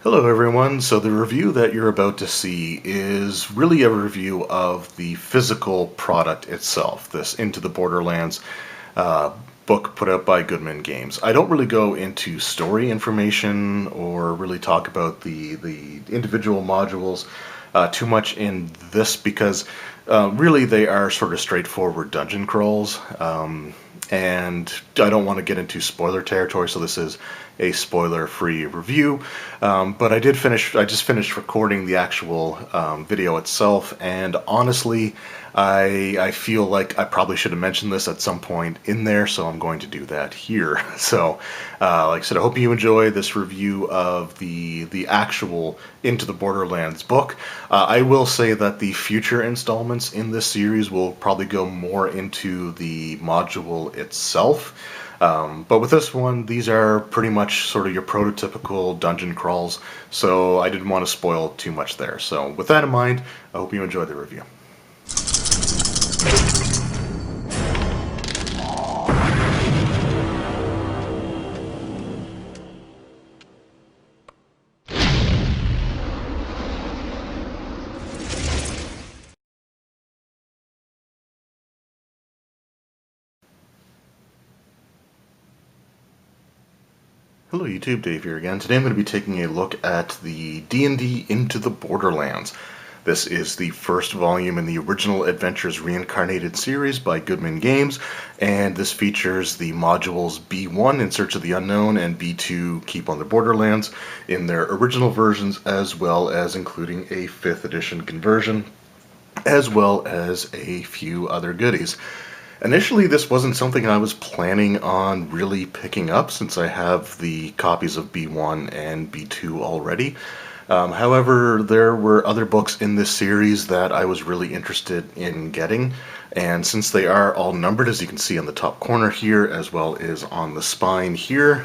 Hello everyone, so the review that you're about to see is really a review of the physical product itself, this Into the Borderlands uh, book put out by Goodman Games. I don't really go into story information or really talk about the individual modules too much in this because really they are sort of straightforward dungeon crawls. And I don't want to get into spoiler territory, so this is a spoiler-free review. But I just finished recording the actual video itself, and honestly, I feel like I probably should have mentioned this at some point in there, so I'm going to do that here. So, like I said, I hope you enjoy this review of the actual Into the Borderlands book. I will say that the future installments in this series will probably go more into the module itself. But with this one, these are pretty much sort of your prototypical dungeon crawls, so I didn't want to spoil too much there. So with that in mind, I hope you enjoy the review. Hello YouTube, Dave here again. Today I'm going to be taking a look at the D&D Into the Borderlands. This is the first volume in the original Adventures Reincarnated series by Goodman Games, and this features the modules B1 In Search of the Unknown and B2 Keep on the Borderlands in their original versions, as well as including a 5th edition conversion, as well as a few other goodies. Initially, this wasn't something I was planning on really picking up since I have the copies of B1 and B2 already. However, there were other books in this series that I was really interested in getting, and since they are all numbered, as you can see on the top corner here, as well as on the spine here,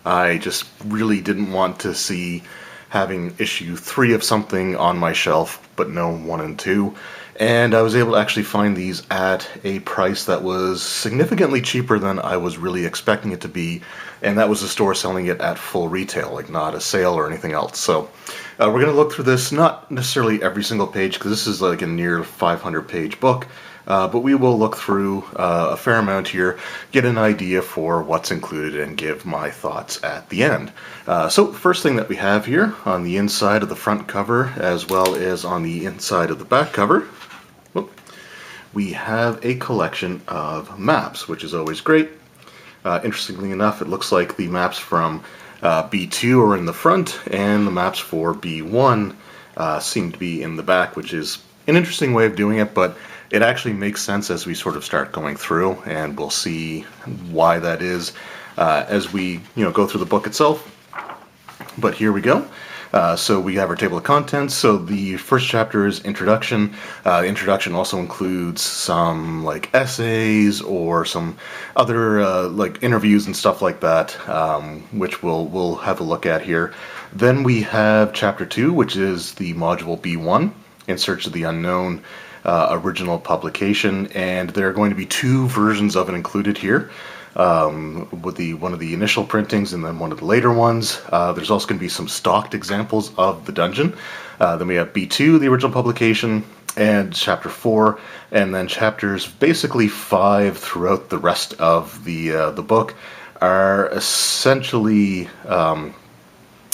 I just really didn't want to see having issue 3 of something on my shelf, but no 1 and 2. And I was able to actually find these at a price that was significantly cheaper than I was really expecting it to be, and that was the store selling it at full retail, like not a sale or anything else. So we're going to look through this, not necessarily every single page, because this is like a near 500-page book, but we will look through a fair amount here, get an idea for what's included, and give my thoughts at the end. So first thing that we have here on the inside of the front cover, as well as on the inside of the back cover, we have a collection of maps, which is always great. Interestingly enough, it looks like the maps from B2 are in the front, and the maps for B1 seem to be in the back, which is an interesting way of doing it, but it actually makes sense as we sort of start going through, and we'll see why that is as we go through the book itself. But here we go. So we have our table of contents. So the first chapter is introduction. Introduction also includes some like essays or some other like interviews and stuff like that, which we'll have a look at here. Then we have chapter 2, which is the module B1, In Search of the Unknown, original publication, and there are going to be 2 versions of it included here. With one of the initial printings and then one of the later ones. There's also going to be some stocked examples of the dungeon. Then we have B2, the original publication, and chapter 4, and then chapters basically 5 throughout the rest of the book are essentially the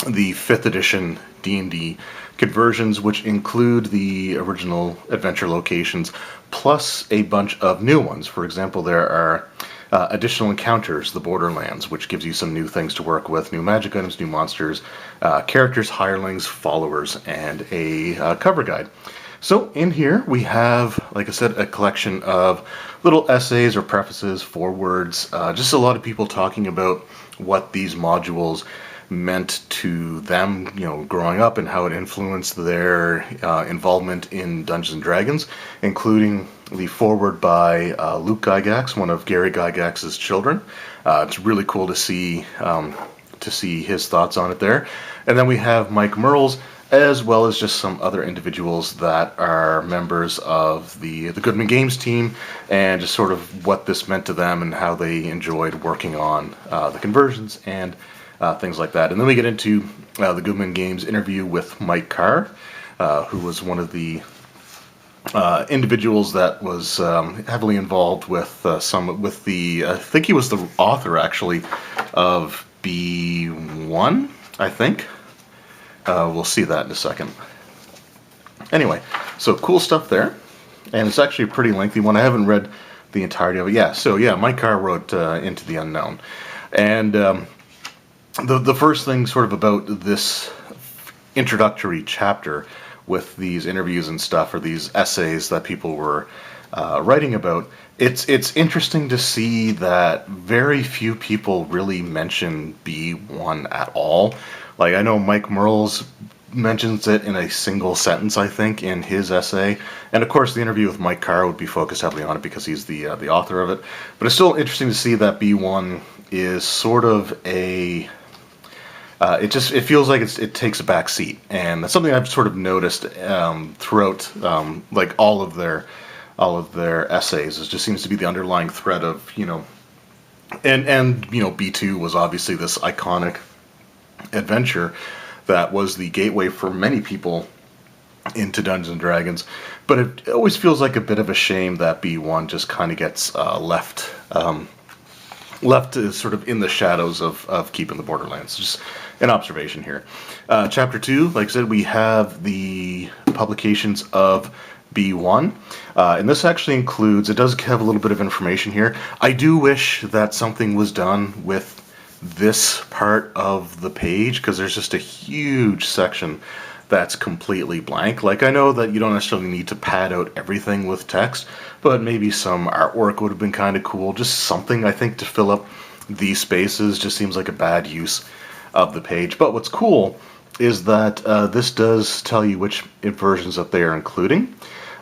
5th edition D&D conversions, which include the original adventure locations plus a bunch of new ones. For example, there are additional encounters, the Borderlands, which gives you some new things to work with, new magic items, new monsters, characters, hirelings, followers, and a cover guide. So in here we have, like I said, a collection of little essays or prefaces, forewords, just a lot of people talking about what these modules meant to them, growing up, and how it influenced their involvement in Dungeons and Dragons, including the foreword by Luke Gygax, one of Gary Gygax's children. It's really cool to see his thoughts on it there. And then we have Mike Merles, as well as just some other individuals that are members of the Goodman Games team, and just sort of what this meant to them and how they enjoyed working on the conversions and things like that. And then we get into the Goodman Games interview with Mike Carr, who was one of the individuals that was heavily involved with I think he was the author actually of B1, I think. We'll see that in a second. Anyway, so cool stuff there, and it's actually a pretty lengthy one. I haven't read the entirety of it. Yeah, Mike Carr wrote Into the Unknown, and the first thing sort of about this introductory chapter with these interviews and stuff, or these essays that people were writing about, it's interesting to see that very few people really mention B1 at all. Like, I know Mike Merles mentions it in a single sentence, I think, in his essay. And of course, the interview with Mike Carr would be focused heavily on it because he's the author of it. But it's still interesting to see that B1 is sort of a... it feels like it takes a back seat, and that's something I've sort of noticed throughout like all of their essays. It just seems to be the underlying thread of, and B2 was obviously this iconic adventure that was the gateway for many people into Dungeons and Dragons, but it always feels like a bit of a shame that B1 just kind of gets left sort of in the shadows of keeping the Borderlands. Just an observation here. Chapter 2, like I said, we have the publications of B1, and this actually includes, it does have a little bit of information here. I do wish that something was done with this part of the page, because there's just a huge section that's completely blank. Like, I know that you don't necessarily need to pad out everything with text, but maybe some artwork would have been kind of cool. Just something, I think, to fill up these spaces. Just seems like a bad use of the page. But what's cool is that this does tell you which versions that they are including.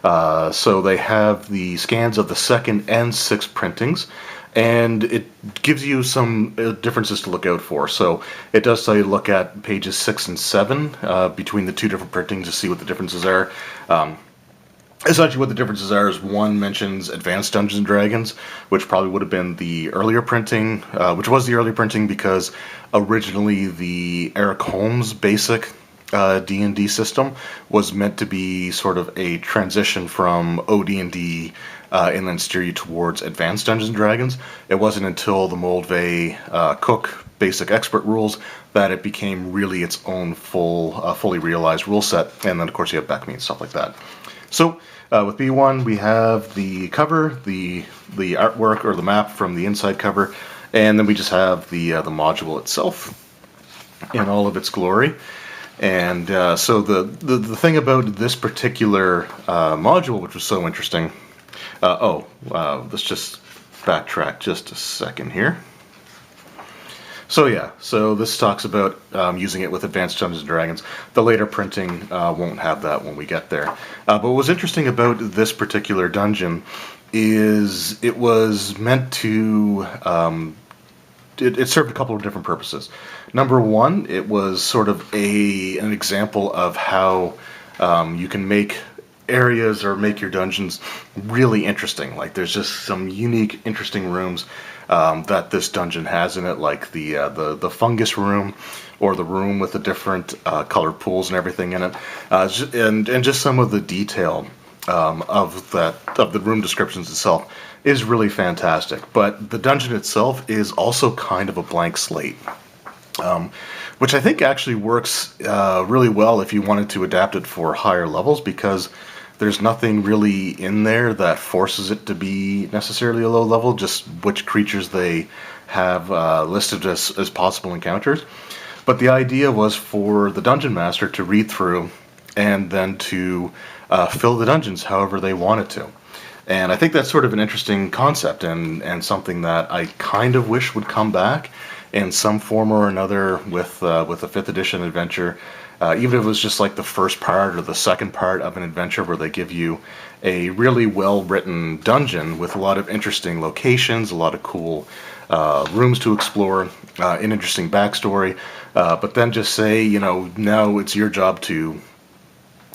So they have the scans of the 2nd and 6th printings, and it gives you some differences to look out for. So it does tell you to look at pages 6 and 7 between the two different printings to see what the differences are. Essentially what the differences are is one mentions Advanced Dungeons and Dragons, which probably would have been the earlier printing, which was the earlier printing because originally the Eric Holmes basic D&D system was meant to be sort of a transition from OD&D and then steer you towards Advanced Dungeons and Dragons. It wasn't until the Moldvay Cook basic expert rules that it became really its own fully realized rule set, and then of course you have Backme and stuff like that. So with B1 we have the cover, the artwork or the map from the inside cover, and then we just have the module itself in all of its glory. And so the thing about this particular module, which was so interesting, let's just backtrack just a second here. So yeah, so this talks about using it with Advanced Dungeons & Dragons. The later printing won't have that when we get there. But what was interesting about this particular dungeon is it was meant to... It served a couple of different purposes. Number one, it was sort of an example of how you can make areas or make your dungeons really interesting. Like, there's just some unique, interesting rooms that this dungeon has in it, like the fungus room, or the room with the different colored pools and everything in it, and just some of the detail of the room descriptions itself is really fantastic. But the dungeon itself is also kind of a blank slate, which I think actually works really well if you wanted to adapt it for higher levels, because there's nothing really in there that forces it to be necessarily a low level, just which creatures they have listed as possible encounters. But the idea was for the dungeon master to read through and then to fill the dungeons however they wanted to. And I think that's sort of an interesting concept, and something that I kind of wish would come back in some form or another with a 5th edition adventure. Even if it was just like the first part or the second part of an adventure where they give you a really well-written dungeon with a lot of interesting locations, a lot of cool rooms to explore, an interesting backstory, but then just say, now it's your job to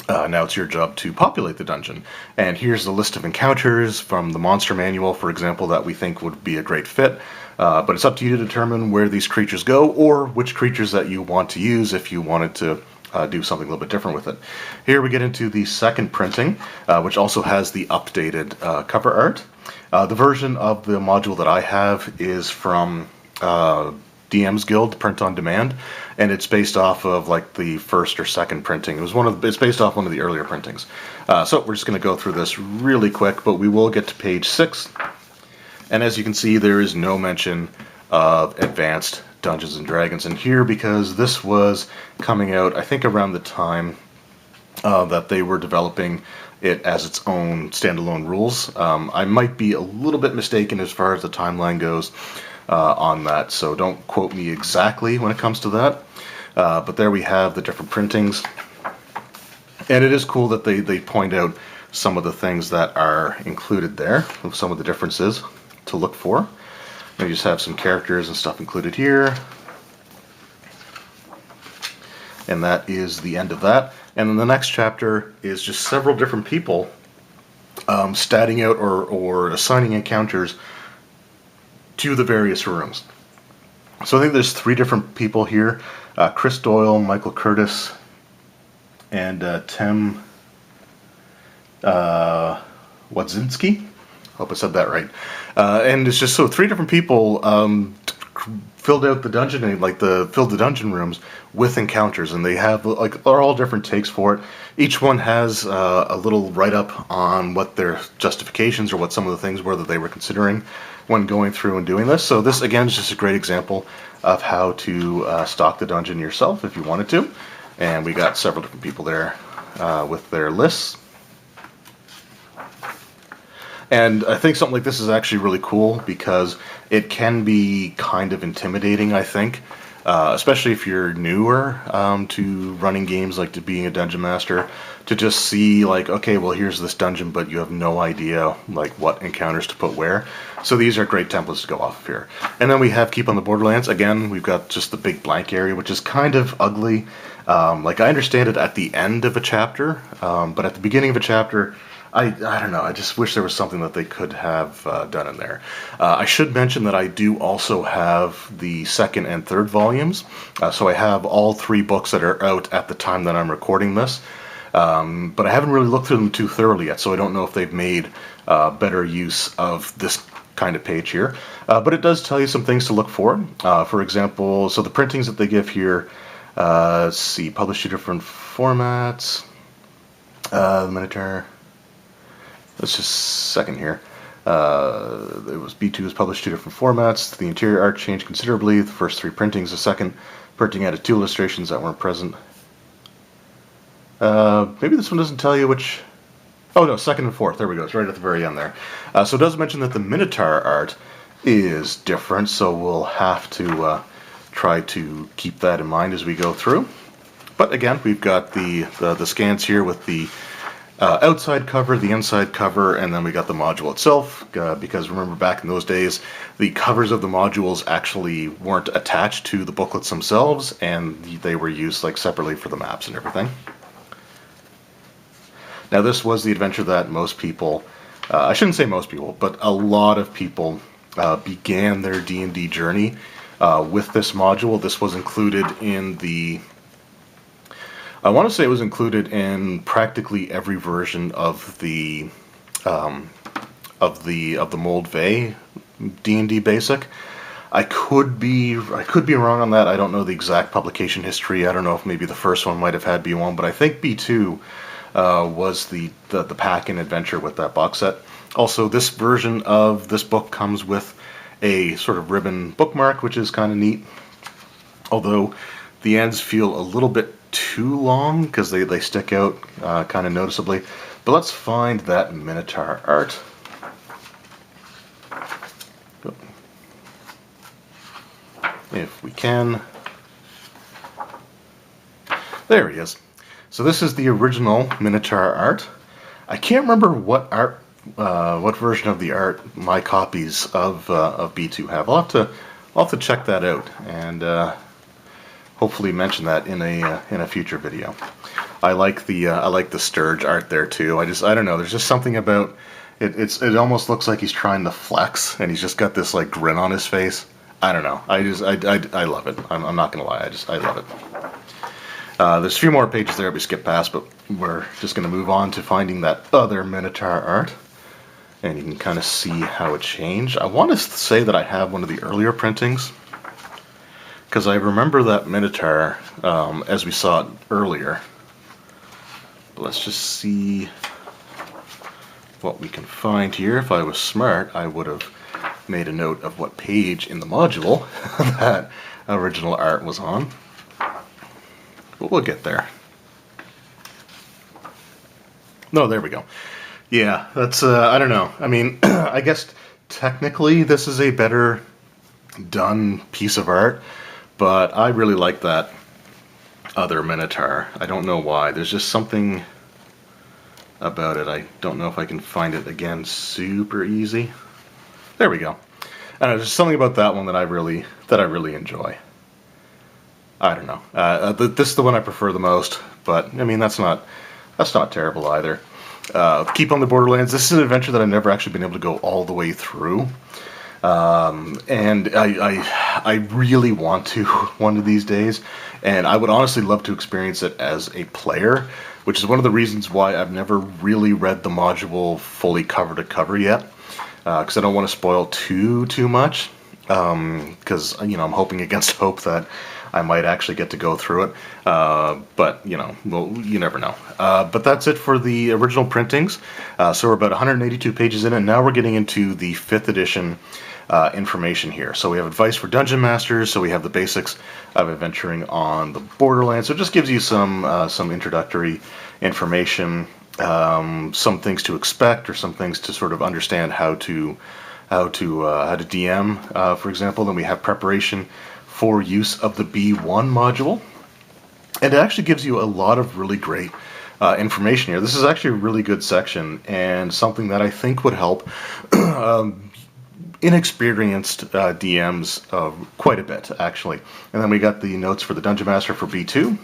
populate the dungeon. And here's a list of encounters from the monster manual, for example, that we think would be a great fit. But it's up to you to determine where these creatures go, or which creatures that you want to use if you wanted to do something a little bit different with it. Here we get into the second printing, which also has the updated cover art. The version of the module that I have is from DM's Guild Print on Demand, and it's based off of like the first or second printing. It's based off one of the earlier printings. So we're just going to go through this really quick, but we will get to page 6. And as you can see, there is no mention of Advanced Dungeons & Dragons in here, because this was coming out, I think, around the time that they were developing it as its own standalone rules. I might be a little bit mistaken as far as the timeline goes on that, so don't quote me exactly when it comes to that. But there we have the different printings. And it is cool that they point out some of the things that are included there, some of the differences to look for. We just have some characters and stuff included here. And that is the end of that. And then the next chapter is just several different people statting out or assigning encounters to the various rooms. So I think there's 3 different people here. Chris Doyle, Michael Curtis, and Tim Wadzinski. Hope I said that right. And it's just so 3 different people filled out the dungeon, filled the dungeon rooms with encounters, and they have are all different takes for it. Each one has a little write-up on what their justifications or what some of the things were that they were considering when going through and doing this. So this again is just a great example of how to stock the dungeon yourself if you wanted to. And we got several different people there with their lists. And I think something like this is actually really cool because it can be kind of intimidating, I think, especially if you're newer to running games, like to being a dungeon master, to just see like, okay, well, here's this dungeon, but you have no idea like what encounters to put where. So these are great templates to go off of here. And then we have Keep on the Borderlands. Again, we've got just the big blank area, which is kind of ugly. Like I understand it at the end of a chapter, but at the beginning of a chapter, I don't know, I just wish there was something that they could have done in there. I should mention that I do also have the second and third volumes, so I have all 3 books that are out at the time that I'm recording this, but I haven't really looked through them too thoroughly yet, so I don't know if they've made better use of this kind of page here. But it does tell you some things to look for. For example, so the printings that they give here, let's see, published 2 different formats, the Minotaur. Let's just second here. It was B2 was published 2 different formats. The interior art changed considerably. The first 3 printings, the second printing added 2 illustrations that weren't present. Maybe this one doesn't tell you which. Oh no, second and fourth. There we go. It's right at the very end there. So it does mention that the Minotaur art is different, so we'll have to try to keep that in mind as we go through. But again, we've got the scans here with the outside cover, the inside cover, and then we got the module itself, because remember back in those days, the covers of the modules actually weren't attached to the booklets themselves, and they were used like separately for the maps and everything. Now this was the adventure that most people, I shouldn't say most people, but a lot of people began their D&D journey with this module. This was included in the I want to say it was included in practically every version of the Mold Vey D&D Basic. I could be wrong on that. I don't know the exact publication history. I don't know if maybe the first one might have had B1, but I think B2 was the pack-in adventure with that box set. Also, this version of this book comes with a sort of ribbon bookmark, which is kind of neat. Although the ends feel a little bit too long because they stick out kind of noticeably. But let's find that Minotaur art. If we can. There he is. So this is the original Minotaur art. I can't remember what version of the art my copies of B2 have. I'll have to check that out and hopefully mention that in a future video. I like the Sturge art there too. I don't know. There's just something about It almost looks like he's trying to flex, and he's just got this like grin on his face. I don't know. I love it. I'm not gonna lie. I love it. There's a few more pages there we skip past, but we're just gonna move on to finding that other Minotaur art, and you can kind of see how it changed. I want to say that I have one of the earlier printings, because I remember that Minotaur as we saw it earlier. But let's just see what we can find here. If I was smart, I would have made a note of what page in the module that original art was on. But we'll get there. No, there we go. Yeah, that's, I don't know. I mean, I guess technically this is a better done piece of art, but I really like that other Minotaur. I don't know why. There's just something about it. I don't know if I can find it again super easy. There we go. There's something about that one that I really enjoy. I don't know. This is the one I prefer the most, but I mean that's not terrible either. Keep on the Borderlands. This is an adventure that I've never actually been able to go all the way through, and I really want to one of these days, and I would honestly love to experience it as a player, which is one of the reasons why I've never really read the module fully cover to cover yet, because I don't want to spoil too much, because you know I'm hoping against hope that I might actually get to go through it, but you know, well, you never know. But that's it for the original printings. So we're about 182 pages in, and now we're getting into the 5th edition information here. So we have advice for dungeon masters. So we have the basics of adventuring on the Borderlands. So it just gives you some introductory information, some things to expect, or some things to sort of understand how to DM, for example. Then we have preparation for use of the B1 module, and it actually gives you a lot of really great information here. This is actually a really good section, and something that I think would help inexperienced DMs quite a bit, actually. And then we got the notes for the Dungeon Master for B2,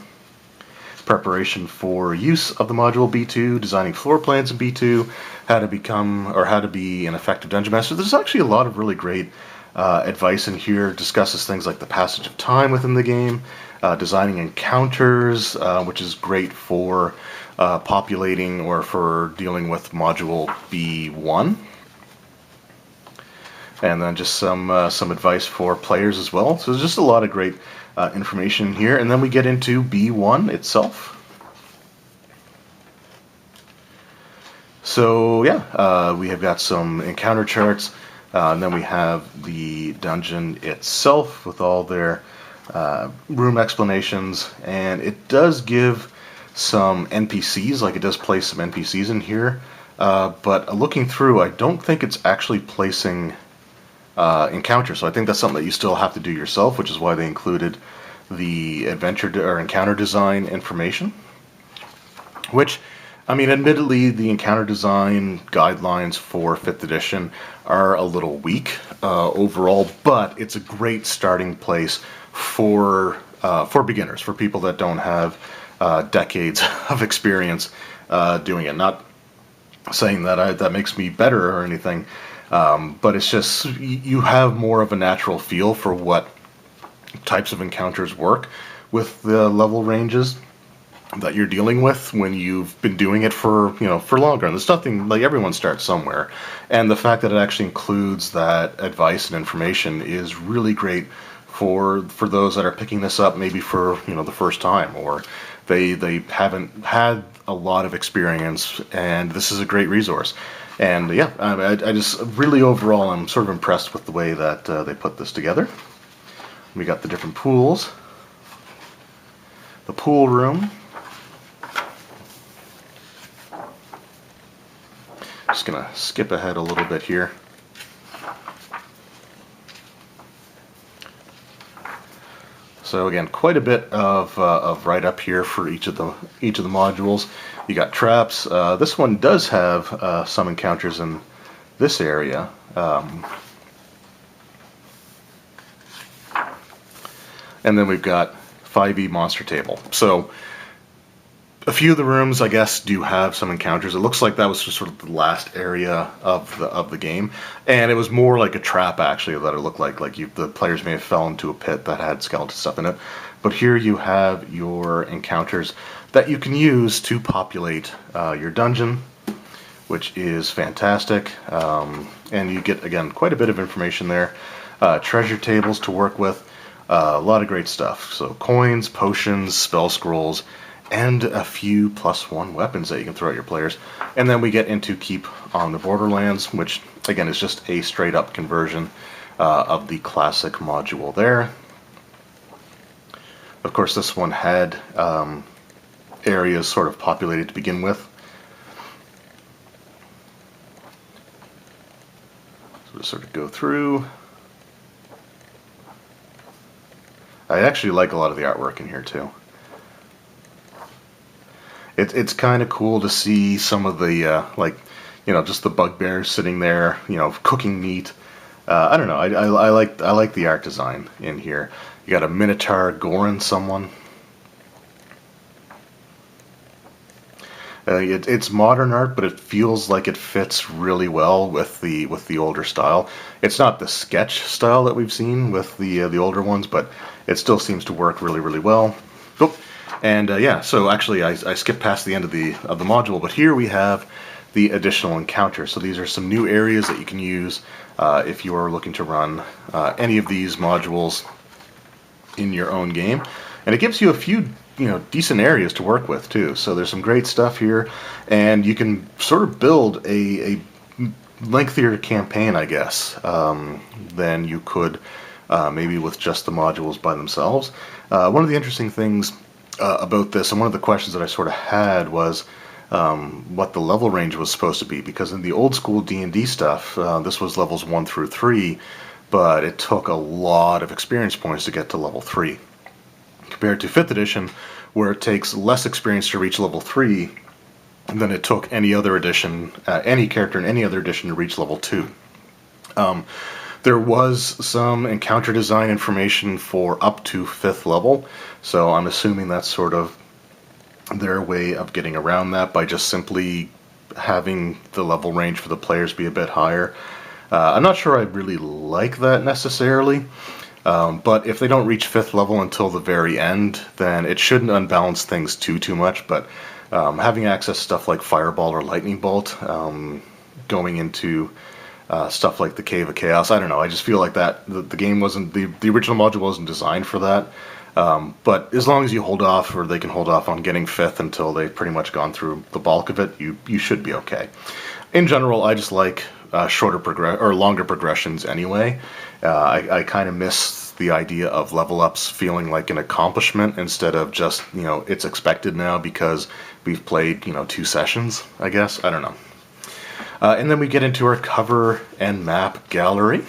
preparation for use of the module B2, designing floor plans in B2, how to become or how to be an effective Dungeon Master. There's actually a lot of really great advice in here. Discusses things like the passage of time within the game, designing encounters, which is great for populating or for dealing with module B1, and then just some advice for players as well. So there's just a lot of great information here, and then we get into B1 itself. So yeah, we have got some encounter charts. And then we have the dungeon itself with all their room explanations, and it does give some NPCs, like it does place some NPCs in here, but looking through, I don't think it's actually placing encounters, so I think that's something that you still have to do yourself, which is why they included the adventure or encounter design information, which, I mean, admittedly, the encounter design guidelines for 5th edition are a little weak overall, but it's a great starting place for beginners, for people that don't have decades of experience doing it. Not saying that that makes me better or anything, but it's just you have more of a natural feel for what types of encounters work with the level ranges that you're dealing with when you've been doing it for longer. And there's nothing, like, everyone starts somewhere, and the fact that it actually includes that advice and information is really great for those that are picking this up maybe for the first time, or they haven't had a lot of experience, and this is a great resource. And yeah, I just really overall I'm sort of impressed with the way that they put this together. We got the different pools, the pool room. Just gonna skip ahead a little bit here. So again, quite a bit of write-up here for each of the modules. You got traps. This one does have some encounters in this area. And then we've got 5e monster table. So A few of the rooms, I guess, do have some encounters. It looks like that was just sort of the last area of the game, and it was more like a trap actually that it looked like the players may have fell into a pit that had skeleton stuff in it. But here you have your encounters that you can use to populate your dungeon, which is fantastic, and you get again quite a bit of information there. Treasure tables to work with, a lot of great stuff. So coins, potions, spell scrolls, and a few +1 weapons that you can throw at your players. And then we get into Keep on the Borderlands, which again is just a straight up conversion of the classic module there. Of course, this one had areas sort of populated to begin with. So just sort of go through. I actually like a lot of the artwork in here too. It's kind of cool to see some of the, just the bugbears sitting there, cooking meat. I don't know, I like the art design in here. You got a Minotaur goring someone. It's modern art, but it feels like it fits really well with the older style. It's not the sketch style that we've seen with the older ones, but it still seems to work really, really well. Oh. And so actually I skipped past the end of the module, but here we have the additional encounters. So these are some new areas that you can use if you are looking to run any of these modules in your own game. And it gives you a few decent areas to work with too. So there's some great stuff here, and you can sort of build a lengthier campaign, I guess, than you could maybe with just the modules by themselves. One of the interesting things about this, and one of the questions that I sort of had was what the level range was supposed to be, because in the old school D&D stuff, this was levels 1 through 3, but it took a lot of experience points to get to level 3, compared to 5th edition, where it takes less experience to reach level 3 than it took any other edition, any character in any other edition to reach level 2. There was some encounter design information for up to 5th level, so I'm assuming that's sort of their way of getting around that by just simply having the level range for the players be a bit higher. I'm not sure I really like that necessarily, but if they don't reach 5th level until the very end, then it shouldn't unbalance things too much, but having access to stuff like Fireball or Lightning Bolt, going into stuff like the Cave of Chaos. I don't know, I just feel like that the game wasn't, the original module wasn't designed for that. But as long as you hold off, or they can hold off on getting 5th until they've pretty much gone through the bulk of it, you should be okay. In general, I just like longer progressions anyway. I kind of miss the idea of level ups feeling like an accomplishment instead of just, it's expected now because we've played, 2 sessions, I guess. I don't know. And then we get into our cover and map gallery.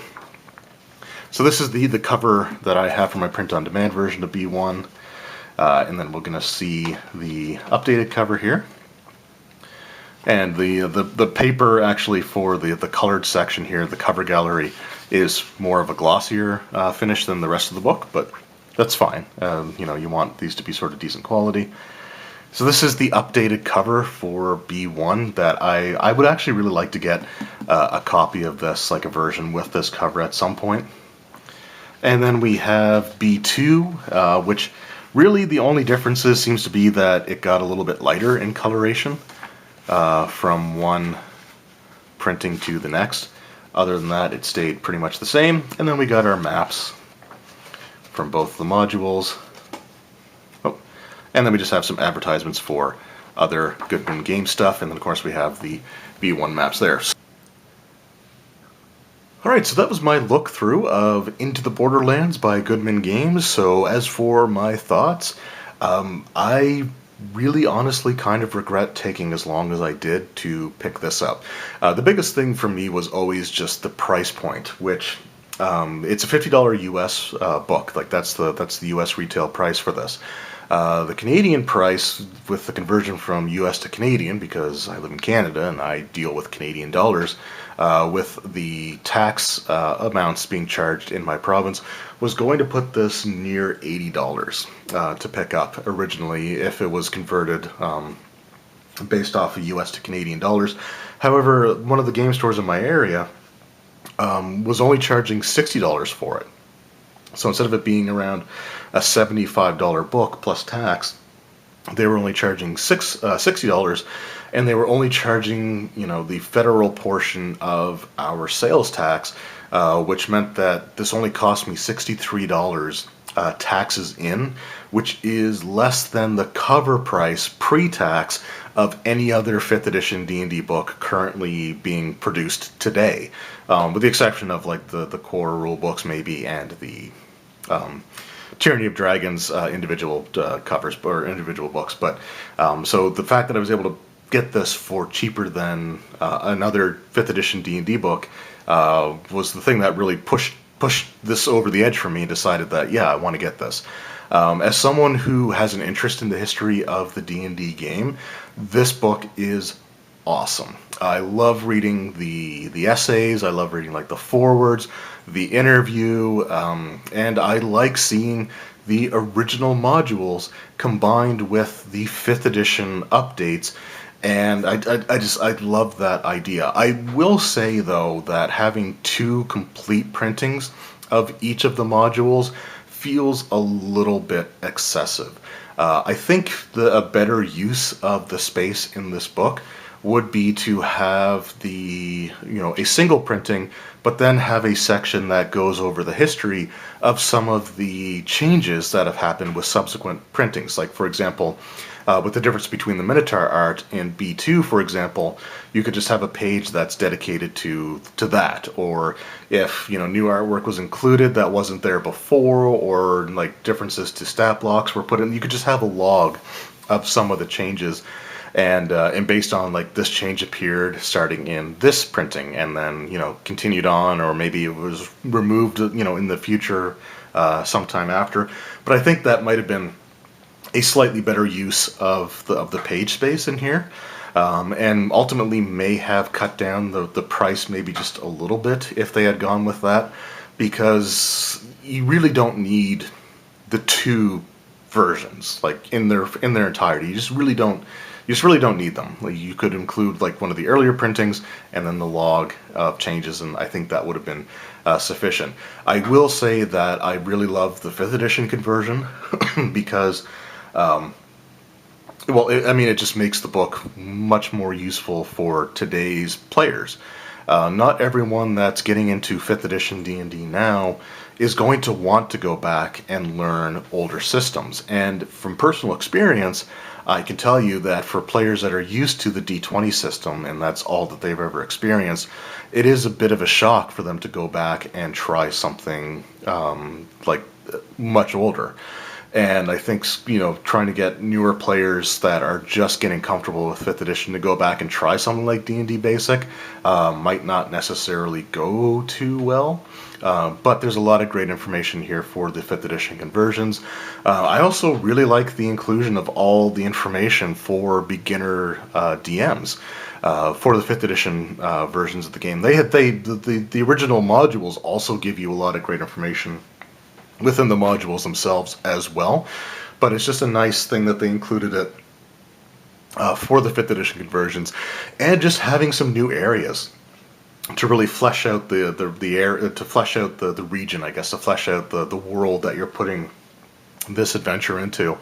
So this is the cover that I have for my print-on-demand version of B1. And then we're going to see the updated cover here. And the paper actually for the colored section here, the cover gallery, is more of a glossier finish than the rest of the book, but that's fine. You want these to be sort of decent quality. So this is the updated cover for B1 that I would actually really like to get a copy of this, like a version with this cover at some point. And then we have B2, which really the only differences seems to be that it got a little bit lighter in coloration from one printing to the next. Other than that, it stayed pretty much the same. And then we got our maps from both the modules. And then we just have some advertisements for other Goodman game stuff, and then of course we have the B1 maps there. Alright, so that was my look through of Into the Borderlands by Goodman Games. So as for my thoughts, I really honestly kind of regret taking as long as I did to pick this up. The biggest thing for me was always just the price point, which it's a $50 US book. Like that's the US retail price for this. The Canadian price, with the conversion from US to Canadian, because I live in Canada and I deal with Canadian dollars, with the tax amounts being charged in my province, was going to put this near $80 to pick up originally if it was converted based off of US to Canadian dollars. However, one of the game stores in my area was only charging $60 for it. So instead of it being around a $75 book plus tax, they were only charging $60, and they were only charging, the federal portion of our sales tax, which meant that this only cost me $63 taxes in, which is less than the cover price pre-tax of any other 5th edition D&D book currently being produced today, with the exception of like the core rule books maybe, and the Tyranny of Dragons individual covers or individual books. But so the fact that I was able to get this for cheaper than another 5th edition D&D book was the thing that really pushed this over the edge for me, and decided that, yeah, I want to get this. As someone who has an interest in the history of the D&D game, this book is awesome. I love reading the essays. I love reading like the forewords, the interview, and I like seeing the original modules combined with the 5th edition updates. And I love that idea. I will say, though, that having 2 complete printings of each of the modules feels a little bit excessive. I think a better use of the space in this book would be to have a single printing, but then have a section that goes over the history of some of the changes that have happened with subsequent printings. Like, for example, with the difference between the Minotaur art and B2, for example, you could just have a page that's dedicated to that. Or if, new artwork was included that wasn't there before, or like differences to stat blocks were put in, you could just have a log of some of the changes. And based on like this change appeared starting in this printing, and then continued on, or maybe it was removed in the future sometime after. But I think that might have been a slightly better use of the page space in here, and ultimately may have cut down the price maybe just a little bit if they had gone with that, because you really don't need the 2 versions like in their entirety. You just really don't need them. Like, you could include like one of the earlier printings and then the log of changes, and I think that would have been sufficient. I will say that I really love the 5th edition conversion because, it just makes the book much more useful for today's players. Not everyone that's getting into 5th edition D&D now is going to want to go back and learn older systems. And from personal experience, I can tell you that for players that are used to the D20 system, and that's all that they've ever experienced, it is a bit of a shock for them to go back and try something much older. And I think, trying to get newer players that are just getting comfortable with 5th edition to go back and try something like D&D Basic might not necessarily go too well. But there's a lot of great information here for the 5th edition conversions. I also really like the inclusion of all the information for beginner DMs. For the 5th edition versions of the game. The original modules also give you a lot of great information within the modules themselves as well, but it's just a nice thing that they included it for the 5th edition conversions, and just having some new areas to really flesh out the air, to flesh out the region, I guess, to flesh out the world that you're putting this adventure into.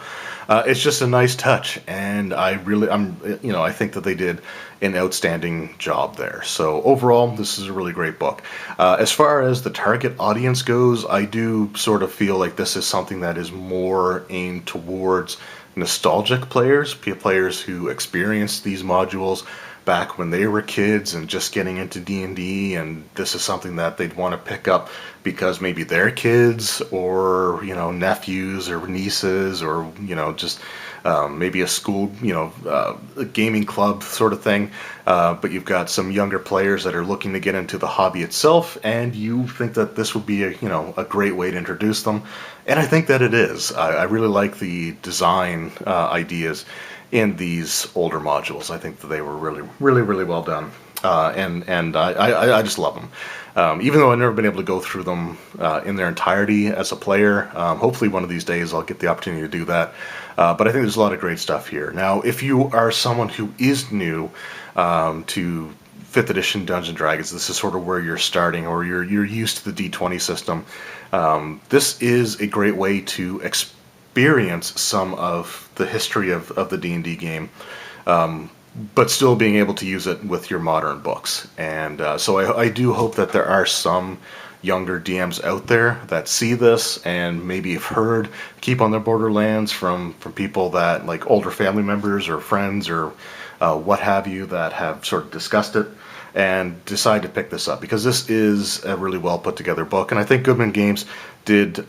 It's just a nice touch, and I think that they did an outstanding job there. So overall, this is a really great book. As far as the target audience goes, I do sort of feel like this is something that is more aimed towards nostalgic players who experienced these modules back when they were kids and just getting into D&D, and this is something that they'd want to pick up because maybe their kids or nephews or nieces or just maybe a school, a gaming club sort of thing, but you've got some younger players that are looking to get into the hobby itself, and you think that this would be a great way to introduce them, and I think that it is. I really like the design ideas in these older modules. I think that they were really, really, really well done. And I just love them. Even though I've never been able to go through them in their entirety as a player, hopefully one of these days I'll get the opportunity to do that. But I think there's a lot of great stuff here. Now, if you are someone who is new to 5th edition Dungeons and Dragons, this is sort of where you're starting, or you're used to the D20 system. This is a great way to experience some of the history of the D&D game. But still being able to use it with your modern books. And so I do hope that there are some younger DMs out there that see this and maybe have heard Keep on their Borderlands from people that, like older family members or friends or what have you, that have sort of discussed it and decide to pick this up, because this is a really well put together book, and I think Goodman Games did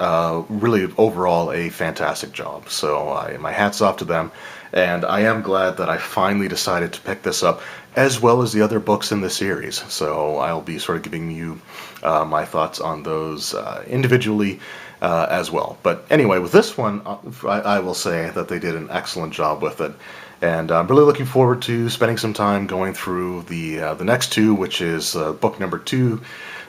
really overall a fantastic job. So my hat's off to them, and I am glad that I finally decided to pick this up, as well as the other books in the series. So I'll be sort of giving you my thoughts on those individually as well. But anyway, with this one, I will say that they did an excellent job with it. And I'm really looking forward to spending some time going through the next two, which is book number 2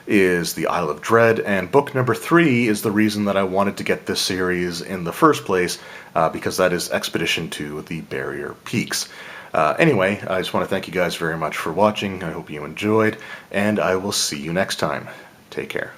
is The Isle of Dread, and book number 3 is the reason that I wanted to get this series in the first place, because that is Expedition to the Barrier Peaks. Anyway, I just want to thank you guys very much for watching. I hope you enjoyed, and I will see you next time. Take care.